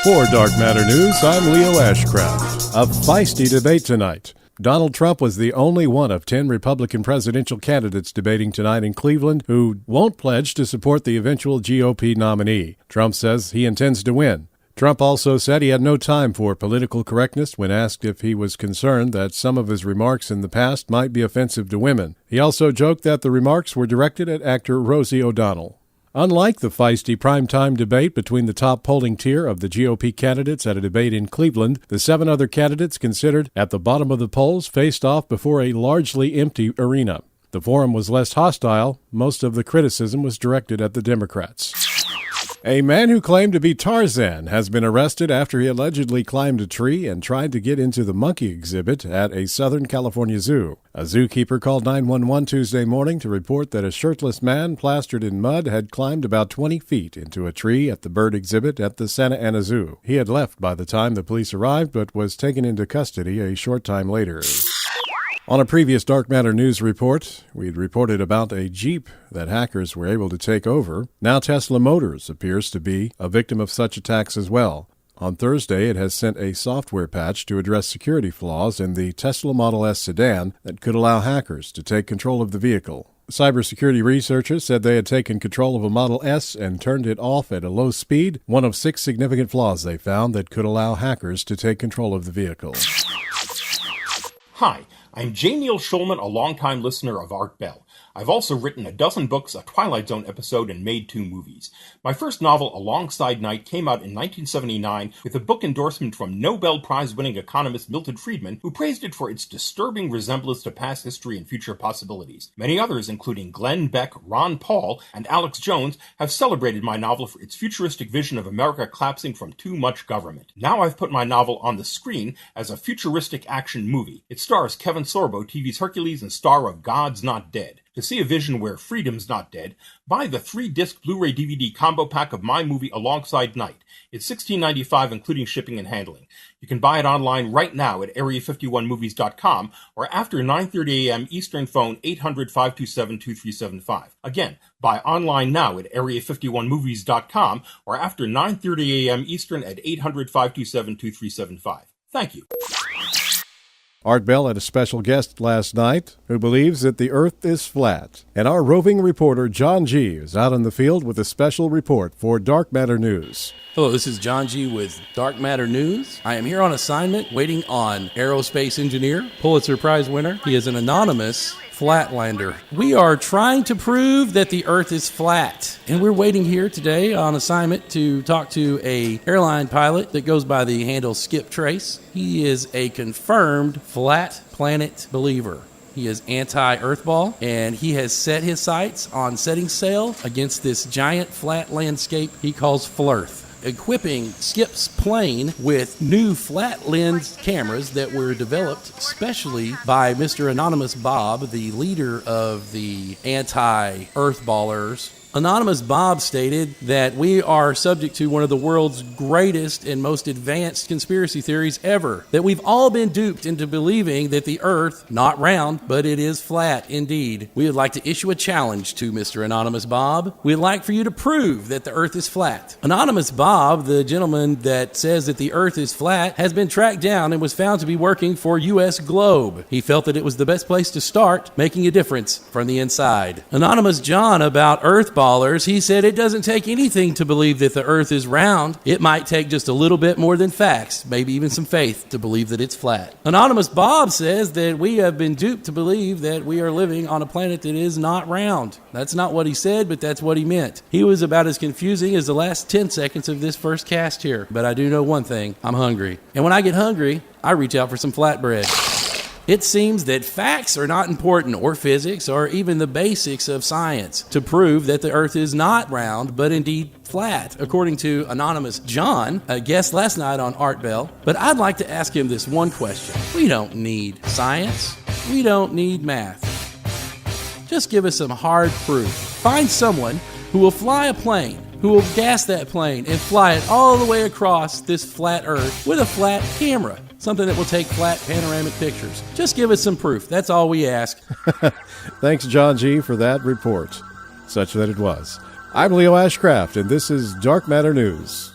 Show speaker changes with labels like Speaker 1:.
Speaker 1: For Dark Matter News, I'm Leo Ashcraft. A feisty debate tonight. Donald Trump was the only one of 10 Republican presidential candidates debating tonight in Cleveland who won't pledge to support the eventual GOP nominee. Trump says he intends to win. Trump also said he had no time for political correctness when asked if he was concerned that some of his remarks in the past might be offensive to women. He also joked that the remarks were directed at actor Rosie O'Donnell. Unlike the feisty primetime debate between the top polling tier of the GOP candidates at a debate in Cleveland, the 7 other candidates considered at the bottom of the polls faced off before a largely empty arena. The forum was less hostile. Most of the criticism was directed at the Democrats. A man who claimed to be Tarzan has been arrested after he allegedly climbed a tree and tried to get into the monkey exhibit at a Southern California zoo. A zookeeper called 911 Tuesday morning to report that a shirtless man plastered in mud had climbed about 20 feet into a tree at the bird exhibit at the Santa Ana Zoo. He had left by the time the police arrived, but was taken into custody a short time later. On a previous Dark Matter News report, we'd reported about a Jeep that hackers were able to take over. Now Tesla Motors appears to be a victim of such attacks as well. On Thursday, it has sent a software patch to address security flaws in the Tesla Model S sedan that could allow hackers to take control of the vehicle. Cybersecurity researchers said they had taken control of a Model S and turned it off at a low speed, one of 6 significant flaws they found that could allow hackers to take control of the vehicle.
Speaker 2: Hi. I'm J. Neil Schulman, a longtime listener of artbell. I've also written a dozen books, a Twilight Zone episode, and made 2 movies. My first novel, Alongside Night, came out in 1979 with a book endorsement from Nobel Prize-winning economist Milton Friedman, who praised it for its disturbing resemblance to past history and future possibilities. Many others, including Glenn Beck, Ron Paul, and Alex Jones, have celebrated my novel for its futuristic vision of America collapsing from too much government. Now I've put my novel on the screen as a futuristic action movie. It stars Kevin Sorbo, TV's Hercules and star of God's Not Dead. To see a vision where freedom's not dead, buy the 3-disc Blu-ray DVD combo pack of my movie Alongside Night. It's $16.95 including shipping and handling. You can buy it online right now at area51movies.com or after 9:30 a.m. Eastern, phone 800-527-2375. Again, buy online now at area51movies.com or after 9:30 a.m. Eastern at 800-527-2375. Thank you.
Speaker 1: Art Bell had a special guest last night who believes that the earth is flat. And our roving reporter, John G., is out in the field with a special report for Dark Matter News.
Speaker 3: Hello, this is John G. with Dark Matter News. I am here on assignment waiting on aerospace engineer, Pulitzer Prize winner. He is an anonymous flatlander. We are trying to prove that the earth is flat. And we're waiting here today on assignment to talk to a airline pilot that goes by the handle Skip Trace. He is a confirmed flat planet believer. He is anti-earthball, and he has set his sights on setting sail against this giant flat landscape he calls Flirth, equipping Skip's plane with new flat lens cameras that were developed especially by Mr. Anonymous Bob, the leader of the anti-earthballers. Anonymous Bob stated that we are subject to one of the world's greatest and most advanced conspiracy theories ever, that we've all been duped into believing that the earth, not round, but it is flat indeed. We would like to issue a challenge to Mr. Anonymous Bob. We'd like for you to prove that the earth is flat. Anonymous Bob, the gentleman that says that the earth is flat, has been tracked down and was found to be working for U.S. Globe. He felt that it was the best place to start making a difference from the inside. Anonymous John about earthball. He said it doesn't take anything to believe that the earth is round. It might take just a little bit more than facts, maybe even some faith, to believe that it's flat. Anonymous Bob says that we have been duped to believe that we are living on a planet that is not round. That's not what he said, but that's what he meant. He was about as confusing as the last 10 seconds of this first cast here. But I do know one thing, I'm hungry. And when I get hungry, I reach out for some flatbread. It seems that facts are not important, or physics, or even the basics of science, to prove that the earth is not round, but indeed flat, according to Anonymous John, a guest last night on Art Bell. But I'd like to ask him this one question. We don't need science. We don't need math. Just give us some hard proof. Find someone who will fly a plane, who will gas that plane and fly it all the way across this flat earth with a flat camera. Something that will take flat panoramic pictures. Just give us some proof. That's all we ask.
Speaker 1: Thanks, John G., for that report. Such that it was. I'm Leo Ashcraft, and this is Dark Matter News.